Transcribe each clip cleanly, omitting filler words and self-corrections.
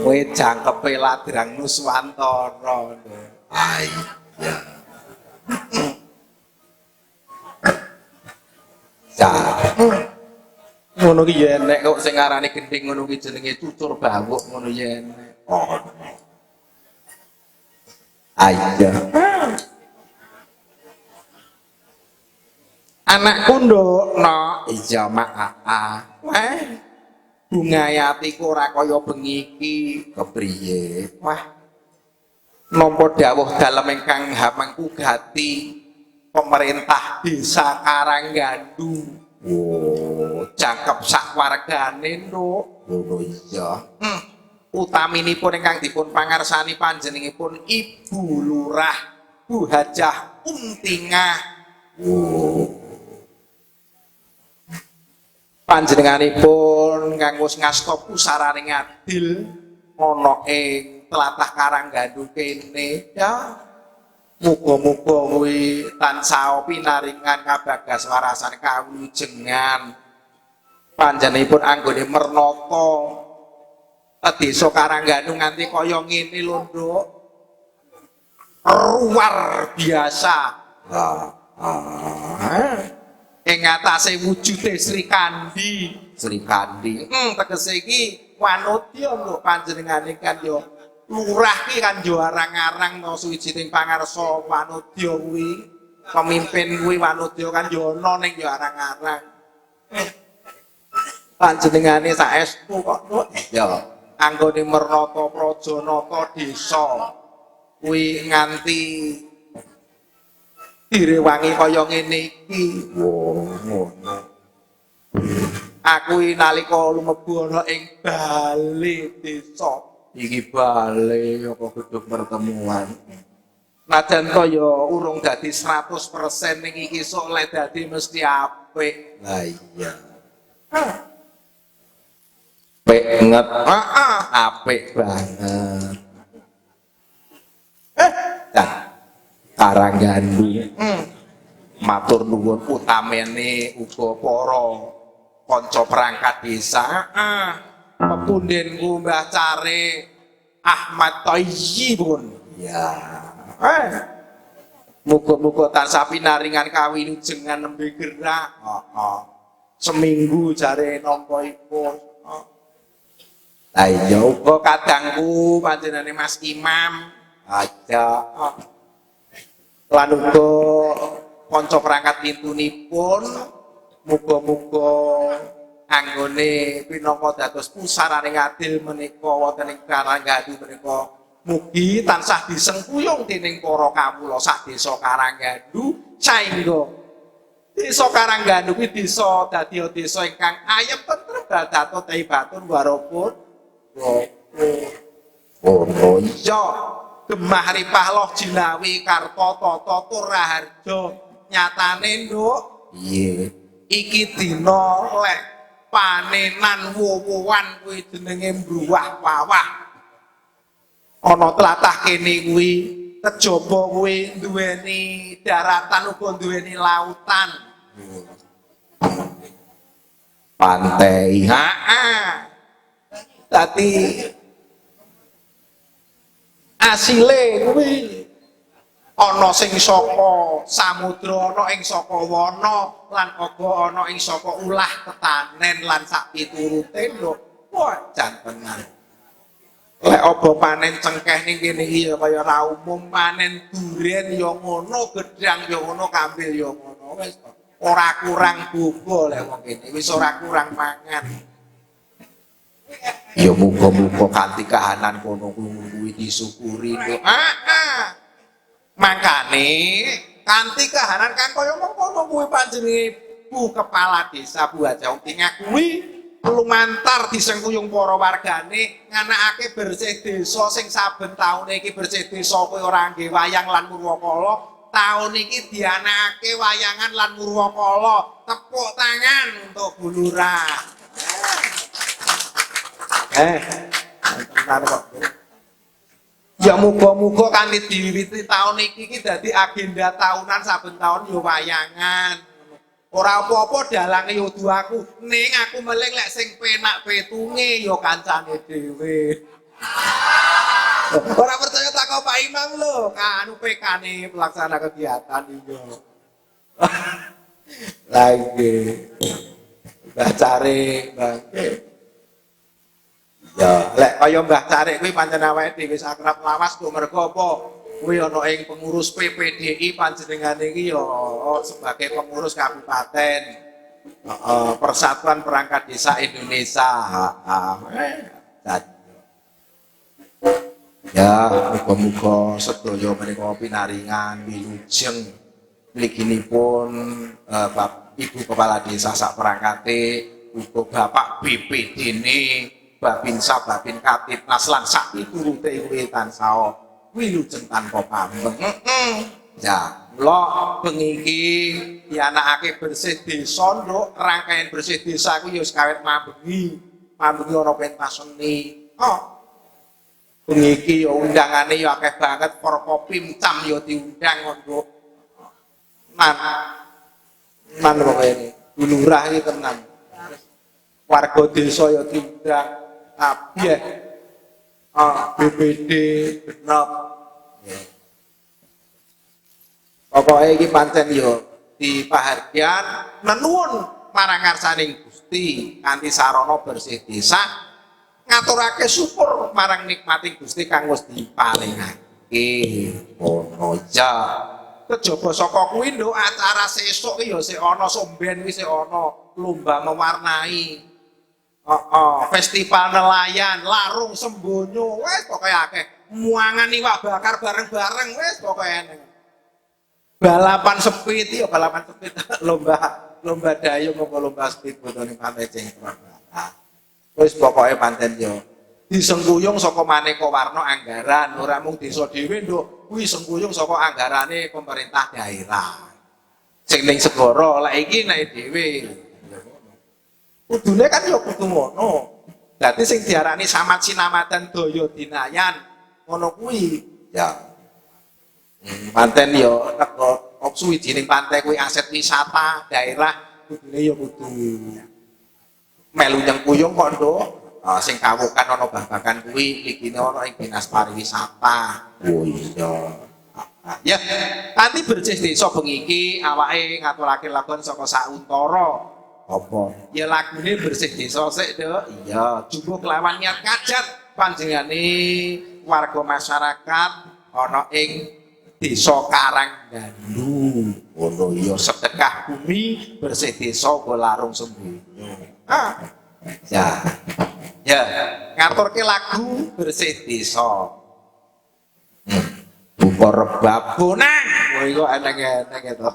Kowe jangkepe Ladrang Nuswantara. Iya. Ngono ki ya enek kok sing ngarani gending ngono ki jenenge cucur bawuk ngono ya enek. Oh. Ayo. Anakku ndukno, iya mak wah. Bungayatiku ora kaya bengi iki kepriye. Wah. Nampa dawuh dalem ingkang hamangku gati pemerintah desa Karanggandu. Oh, jangkep sak wargane, Nduk. Ngono iya. Utaminipun ingkang dipun pangarsani panjenenganipun Ibu Lurah Bu Hajah Untingah. Oh. Panjenenganipun kanggo ngasta pusaraning adil ana ing tlatah Karanggandu kene ya. Muga-muga kuwi tansah pinaringan kabagas warasan kawujengan. Panjenenganipun anggone mernata desa Karanggandu nganti kaya ngene lho, Nduk. Luar biasa. Ing ngatasé wujude Sri Kandi. Sri Kandi. Tegese iki wanodya lho panjenengane kan ya lurah ki kan yo arang-arang no suwijining pangarsa wanodya kuwi. Pemimpin kuwi wanodya kan yo ana ning yo arang-arang. Panjenengane saestu kok, Nduk. Ya, Anggone Mernata Prajanata desa kuwi nganti direwangi kaya ngene iki. ngono. Aku nalika lumebu ana ing bale desa. Iki bale apa gedung pertemuan. Najan kaya urung dadi 100% ning iki sok le dadi mesti apik. Lah iya. Banget. Apik banget. Karanggandu. Matur nuwun utamene uga para kanca perangkat desa. Pepundhenku Mbah Care Ahmad Thayyibun. Ya. Muga-muga tansah pinaringan kawilujengan nembe gerak. Seminggu jare nampa iku. Lah iya. Uga kadangku panjenengane Mas Imam aja. Lan uga kanca perangkat pintunipun muga-muga anggone pinangka dados pusaraning adil menika wonten ing Karanggandu menika mugi tansah disengkuyung dening para kawula sak desa Karanggandu saengga desa Karanggandu kuwi desa dadi desa ingkang ayem tentrem badato taibatun warapun. Ono iya gemah ripah loh jinawi karta tata tur raharja nyatane, Nduk. piye? Iki dina lek panenan wuwuhan kuwi jenenge mbruwah-wawah. Ana tlatah kene kuwi kejaba kuwi duweni daratan uga duweni lautan. Pantai. Dadi asile kuwi ana sing saka samudra, ana ing saka wana, lan uga ana ing saka ulah tetanen lan sak piturute lho. Wah, jan tenan. Lek apa panen cengkeh ning kene iki ya kaya ra umum, panen duren ya ngono, gedhang ya ngono, kambil ya ngono. Wis ora kurang bobo lek wong kene, wis ora kurang mangan. Ya muga-muga kanthi kahanan kono kuwi disyukuri. Mangkane kanthi kahanan kang kaya mengkono kuwi panjenenge Bu Kepala Desa Bu Hajah Untingah kuwi lumantar disengkuyung para wargane nganakake bersih desa sing saben taune iki bersih desa kuwi ora nggih wayang lan murwakala. Taun iki dianakake wayangan lan murwakala. Tepuk tangan untuk Bu Lurah. Tenan kok. Ya muga-muga kanthi diwiwiti taun iki dadi agenda tahunan saben taun ya wayangan. Ora apa-apa dalange ya dudu aku, ning aku meling lek sing penak petunge ya kancane dhewe. Ora percaya takon Pak Imam lho, kan PK-ne pelaksana kegiatan iya. Lagi. Mbah Cari, Mbah. Ya, lek kaya Mbah Cari kuwi pancen awake dhewe wis akrab lawas kok mergo apa? Kuwi ana ing pengurus PPDI panjenengane iki ya sebagai pengurus kabupaten. Persatuan Perangkat Desa Indonesia. Ya, muga-muga sedaya menika pinaringan wilujeng mliginipun Ibu Kepala Desa sak perangkate, uga Bapak BPD-ne, Babinsa, Babin Katipnas lan sak piturute kuwi tansah wilujeng tanpa pambeng. Ya, mula bengi iki dianakake bersih desa, Nduk. Rangkaian bersih desa kuwi ya wis kawit mambengi. Mambengi ana pentas seni. Bengi iki ya undangane ya akeh banget, Forkopimcam ya diundang, Nduk. Man pokoke ini. Lurah iki tenan. Warga desa ya diundang kabeh. BPD genep. Pokoke iki pancen ya dipahargyan nuwun marang ngarsaning Gusti kanthi sarana bersih desa ngaturake syukur marang nikmating Gusti kang wis diparingake. Ngono ya. Kejaba saka kuwi nduk acara sesuk ki ya sik ana somben wis sik ana lomba mewarnai. Festival nelayan, larung sembonyo, wis pokoke akeh. Muangan iwak bakar bareng-bareng wis pokoke enek. Balapan speed ya balapan speed lomba dayung apa lomba speed botone Pantai Cengkron. Wis pokoke pancen ya disengkuyung saka maneka warna anggaran, ora mung desa dhewe nduk, kuwi sengkuyung saka anggarane pemerintah daerah. Sing ning segara lek iki nek dhewe. Kudune kan ya kudu ngono. Dadi sing diarani samat sinamatan daya dinayan ngono kuwi ya. Panten ya teko suwijining pantai kuwi aset wisata daerah kudune ya kudu melu nyengkuyung kok Nduk. Sing kawukan ana babagan kuwi ikine ana ing Dinas Pariwisata. Oh iya. Ya, kanthi bersih desa bengi iki awake ngaturake lagon saka sauntara. Apa? Ya lagune bersih desa sik, Nduk. Iya, jumbo kelawan niat ngajat panjenengane warga masyarakat ana ing Desa Karanggandu. Ngono iya sedekah bumi bersih desa uga larung sembunyi. Ya. Ya, ngaturke lagu bersih desa. Buka rebab bonang. Kowe kok eneng-eneng to.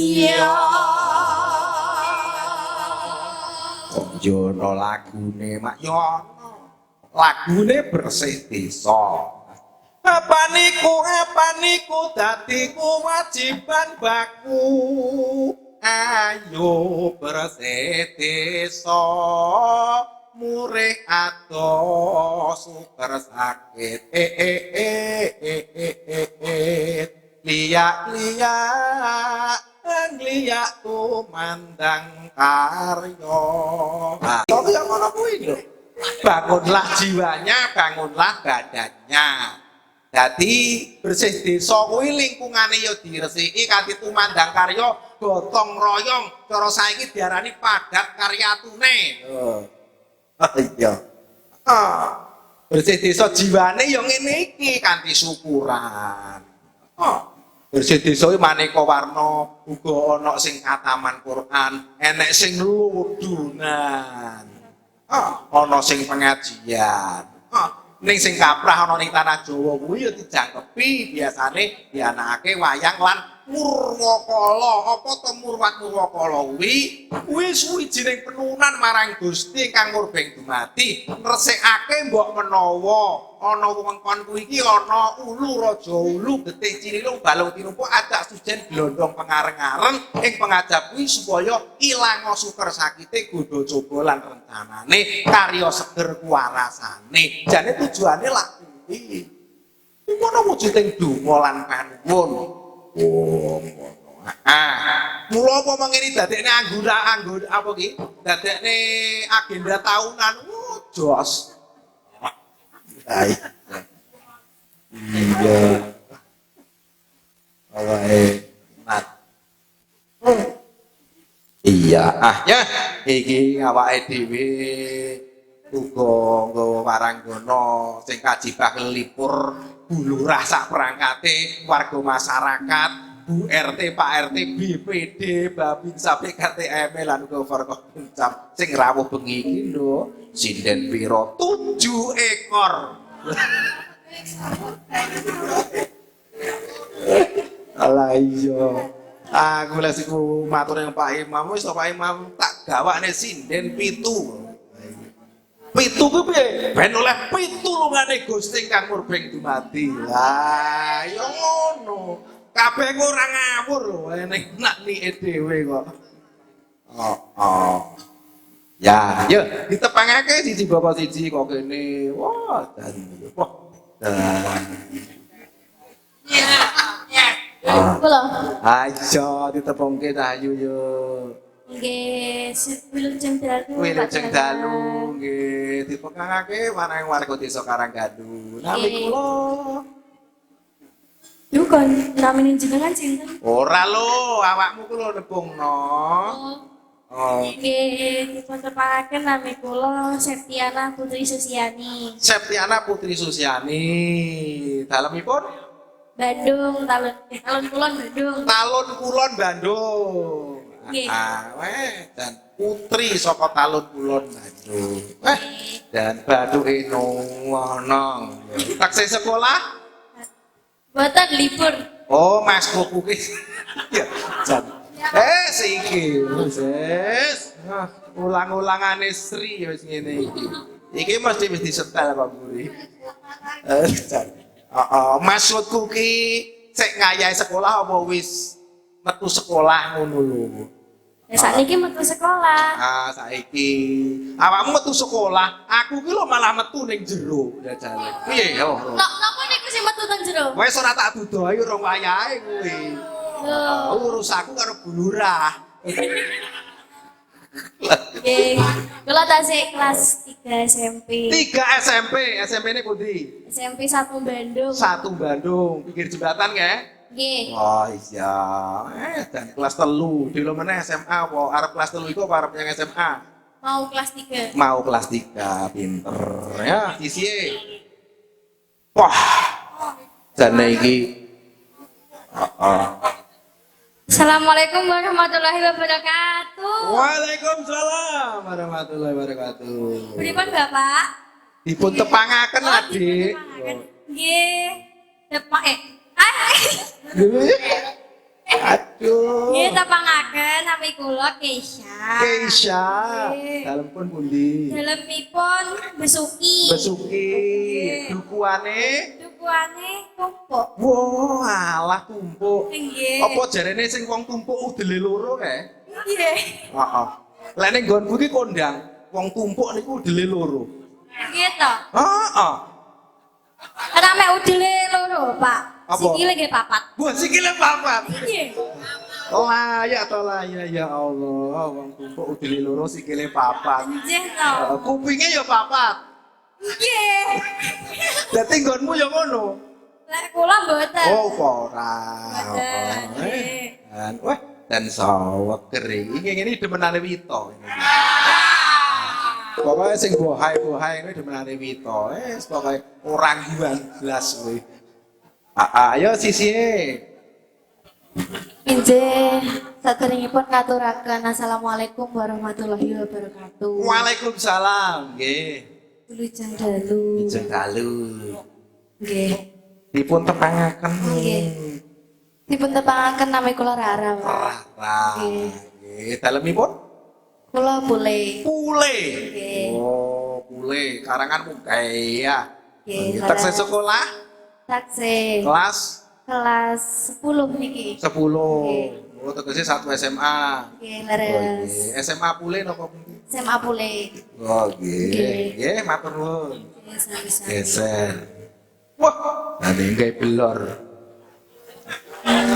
Iya. Jono lagune Mak Yono. Lagune bersih desa. Apa niku dadi kewajiban baku. Ayo bersih desa murih atos super sakit liak tumandang karyo. Tapi yang ngono kuwi lho. Bangunlah jiwanya, bangunlah badannya. Jadi bersih desa kuwi lingkungane ya diresiki kanthi tumandang karya gotong royong cara saiki diarani padat karyatune. Iya. Bersih desa jiwane ya ngene iki kanthi syukuran. Bersih desa iki maneka warna, uga ana sing khataman Quran, enek sing ludunan. Ana sing pengajian. Ning sing kaprah ana ning tanah Jawa kuwi ya dijangkepi biasane dianakake wayang lan Murwakala. Apa to Murwakala kuwi suwijining penunan marang Gusti kang murbeng dumati ngresikake mbok menawa ana wewengkon kuwi iki ana ulu raja ulu getih cililung balung tinumpuk adak sujen glondong pengareng-areng ing pengajap kuwi supaya ilang suker sakite godho coba lan rencanane karya seger kuwarasane jane tujuane lak kuwi ngono wujuding donga lan panuwun. Mula apa mengini dadekne anggur apa ki? Dadekne agenda tahunan. Jos. Iya. Mat. Iya, Ya, iki awake dhewe uga nggawa waranggana sing kajibah lipur bulurah sak perangkate warga masyarakat, Bu RT, Pak RT, BPD, Babinsa, PKTM lan uga Forkopincam sing rawuh bengi iki lho, sinden pira 7 ekor. Alah iya. Aku lek siku matur yang Pak Imam wis Pak Imam tak gawakne sinden 7. Pitu ku piye? Ben oleh pitulungane Gusti kang murbeng dumati. Lah, ya ngono. Kabeh ora ngawur lho, enek naknike dhewe kok. Ya, yuk ditepangake siji bapak siji kok kene. Wah, dan wah. Kula. Ayo ditepungke dah ayo yo. Nggih, wilujeng dalu. Wilujeng dalu nggih dipekangake marang warga desa Karanggandu. Nami kula. Duh kon namine jenengan sinten? Ora lho, awakmu ku lho nebungno. Nggih, dipun tepakaken nami kula Septiana Putri Susiani. Septiana Putri Susiani. Dalemipun Bandung, Talun Kulon Bandung. Talun Kulon Bandung. Nggih. Dan putri saka Talun Kulon Bandung. Dan baduke nonong. Taksih sekolah? Boten libur. Oh, Mas Kuku ki. Ya, jan. Siki, wis. Ulang-ulangane Sri wis ngene iki. Iki mesti wis disetel Pak Buri. Maksudku ki sik ngayahi sekolah apa wis metu sekolah ngono lho. Ya sakniki metu sekolah. Saiki awakmu metu sekolah, aku ki lho malah metu ning jero jajane. Piye yo? Napa niku sing metu teng jero? Wis ora tak dudohi urung wayahe kuwi. Urusanku karo Bu Lurah. Nggih. Kula tasik kelas 3 SMP. 3 SMP, SMP-ne pundi? SMP 1 Bandung. 1 Bandung, pinggir jembatan kae. Nggih. Oh iya, dan kelas 3. Dilo meneh SMA apa? Arep kelas 3 iku apa arep yang SMA? Mau kelas 3. Mau kelas 3, pinter ya, sisihe. Wah. Jane iki. Assalamualaikum warahmatullahi wabarakatuh. Waalaikumsalam warahmatullahi wabarakatuh. Pripun Bapak? Dipun tepangaken, Adik. Ditepangaken. Nggih. Tepak Aduh. Nggih tepangaken nami kula Keisha. Keisha. Nggih. Dalem pun pundi? Dalemipun Besuki. Besuki. Dukuane. Dukuane tumpuk. Wah, alah tumpuk. Nggih. Apa jarene sing wong tumpuk udele loro kae? Nggih. Heeh. Lah ning nggonku iki kondang, wong tumpuk niku udele loro. Nggih to. Heeh. Rame udele loro, Pak. Apa? Sikile nggih papat. Wah, sikile papat. Nggih. Layak to layak ya Allah, wong tumpuk udele loro sikile papat. Nggih to. Kupinge ya papat. Nggih. Dadi nggonmu ya ngono. Lek kula mboten. Oh, ora. Mboten. Nggih. Dan wah, dan sawet kering. Ini demenane Wito. Pokoknya sing bohai-bohai ini demenane Wito. Pokoknya orang buan belas kowe. Ayo sisihe. Injih, saderengipun ngaturaken assalamualaikum warahmatullahi wabarakatuh. Waalaikumsalam. Nggih. Wilujeng dalu. Ijeng dalu. Nggih. Dipun tepangaken. Nggih. Dipun tepangaken nami kula Rara, Pak. Rara. Nggih. Nggih, dalemipun Kula Pule. Pule. Nggih. Oh, Pule karangan Mugaya. Nggih, Taksih sekolah taksih kelas kelas 10 niki. 10. Oh, tegese 1 SMA. Nggih, Oh, leres. nggih. SMA Pule napa pundi? SMA Pule. Oh, nggih. Nggih. Nggih, matur nuwun. Nggih, sami-sami. Geser. Wah, nanti gawe belor.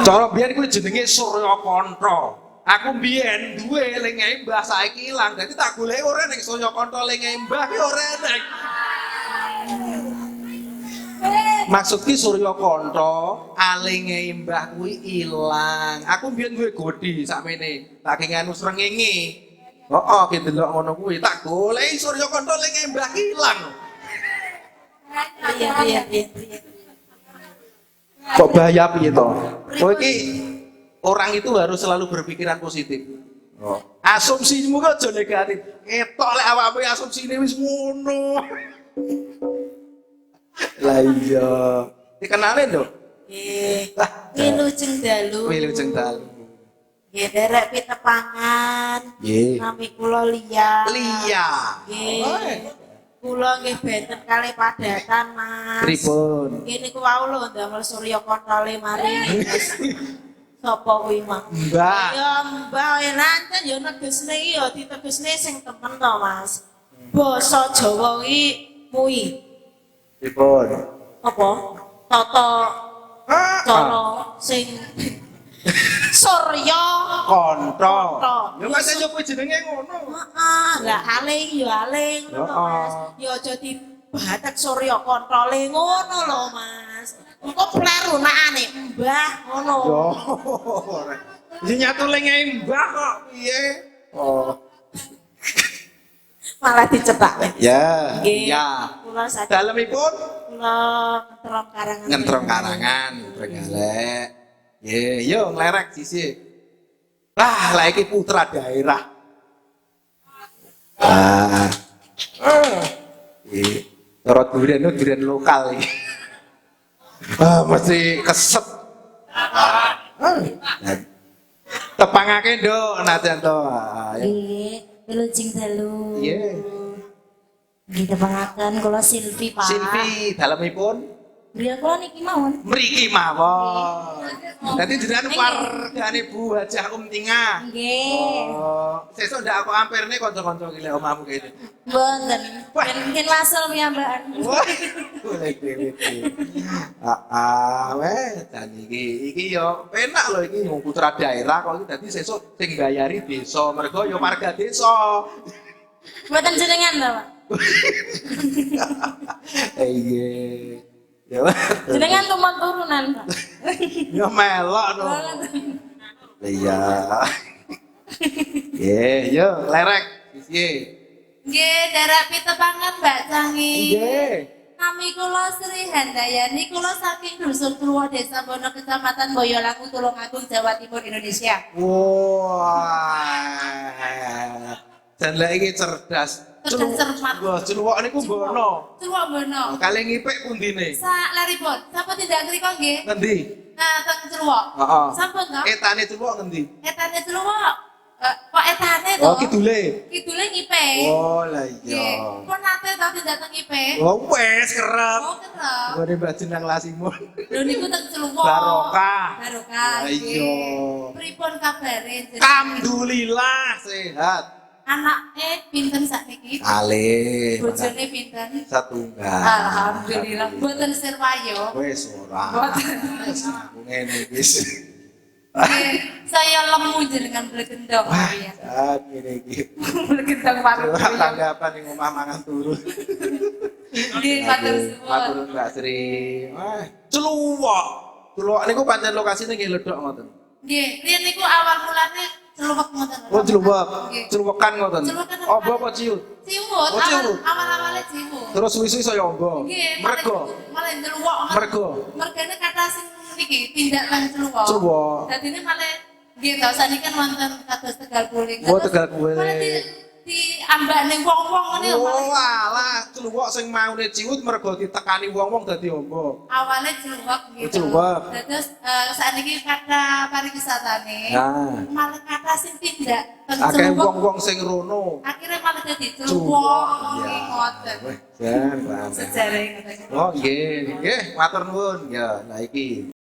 Cara biyen kuwi jenenge Surya Kantra. Aku biyen duwe lengahe Mbah saiki ilang. Dadi tak goleki ora ning Surya Kantra lengahe Mbah ki ora enek. Maksud ki Surya Kantra alinge Mbah kuwi ilang. Aku biyen duwe godi sakmene. Tak kengenu srengenge. Heeh, ki delok ngono kuwi. Tak goleki Surya Kantra lengahe Mbah ki ilang. Iya. Kok bahaya piye to? Kowe iki orang itu harus selalu berpikiran positif. Oh. Asumsimu kok aja negatif. Ketok lek awakmu asumsine wis ngono. Lah iya. Dikenalin lho. Nggih. Lah, Wilujeng dalu. Wilujeng dalu. Nggih, derek pitepangan. Nggih. Nami kula Lia. Lia. Nggih. Kula nggih benten kalih padatan, Mas. Pripun? Nggih niku wau lho ndamel Surya Kantra mari. Sapa kuwi, Mas? Mbak. Ya Mbak Rancen ya negesne iki ya ditegesne sing temen to, Mas. Basa Jawa kuwi muwi. Pripun? Apa? Tata cara sing Surya Kantra. Kantra. Ya masa yo kowe jenenge ngono. Heeh, lah aling ya aling ngono to, Mas. Ya aja dibatek Surya Kantra le ngono lho, Mas. Engko plerunakane Mbah ngono. Yo. Iki nyatu lengahe Mbah kok piye? Oh. Malah dicetak. Ya. Nggih. Ya. Kula sadhe Dalemipun kula ngentrong karangan. ngentrong karangan, regalek. Nggih, yo nglerek sisi. Lah iki putra daerah. Nggih. Cara durian lokal iki. Mesti keset. Tepangake nduk najan to. Nggih, wilujeng dalu. Iya. Nggih tepangaken kula Silvi, Pak. Silvi dalemipun Nggih kula niki mawon. mriki mawon. Dadi jenengan wargane Bu Hajah Tingah. Nggih. Oh, sesuk ndak aku ampirne kanca-kanca iki lek omahmu kene. Mboten. Mungkin wasel piyambakan. Wah, boleh dhewe. Wes dan iki yo penak lho iki wong putra daerah kok iki dadi sesuk sing bayari desa, mergo yo warga desa. Mboten jenengan lho, Pak. Iya. Ya. Jenengan tumpang turunan, Pak. Ya melok to. Iya. Yo lerek piye? Nggih, darak pitepangan Mbak Cangi. Nggih. Nami kula Sri Handayani, kula saking Dusun Purwodesa Bono, Kecamatan Boyolali, Tulungagung, Jawa Timur, Indonesia. Wah. Dan lagi cerdas. Kedah Cermat. Wah, celuwak niku bono. Celuwak bono. Kali ngipik pundine? Sak laripun. Sampun tindak ngriko nggih. Ngendi? Nah, teng celuwak. Heeh. Sampun to? Etane celuwak ngendi? Etane celuwak. Kok etane to? Oh, kidule. Kidule ngipe. Oh, lah Nggih. iya. Pun nate to tindak teng ngipe. Oh, wes kerep. Oh, kerep. Ngene Mbak Jenang Lasimun. Lho niku teng celuwak. Barokah. Barokah. Lah iya. Pripun kabare? Alhamdulillah sehat. Anake pinten sakniki? Alih. Bojone pinten? Setunggal. Alhamdulillah. Mboten sirwayo. Wes ora. Mboten. Ngene wis. Nggih, saya lemu jenengan blegendong ya. Saat ngene iki. Blegendong paru. Ora tanggapan ning omah mangan turu. Nggih, matur Matur suwun. Mbak Sri. Wah, celuwak. Celuwak niku pancen lokasine nggih ledok ngoten. Nggih, riyen niku awal mulane celuwek ngoten. Oh, celuwak. Nggih. Celuwekan ngoten. Celuwekan. Obo apa ciut? Ciwut, Oh, ciwut. awal-awale ciwut. Terus suwi-suwi saya ombo. Nggih, Mergo. malah celuwek. Mergo. Mergane kata sing niki tindak lan celuwek. Celuwak. Dadine malah nggih to saniki kan wonten kados Tegal Guling. Oh, Tegal Guling. Malah di ambane wong-wong ngene lho, Oh, malah. alah, celuwak sing maune ciut mergo ditekani wong-wong dadi ombo. Awalnya celuwek gitu. Celuwek. Terus saiki kata pariwisatane. Nah. Malah kata sing tindak teng Akeh celuwek. wong-wong sing rono. Akhirnya malah dadi Celuwek, celuwek iya. ngoten. Jan, Pak. Sejarah ngoten. Oh, nggih, nggih, matur nuwun. Ya, lah iki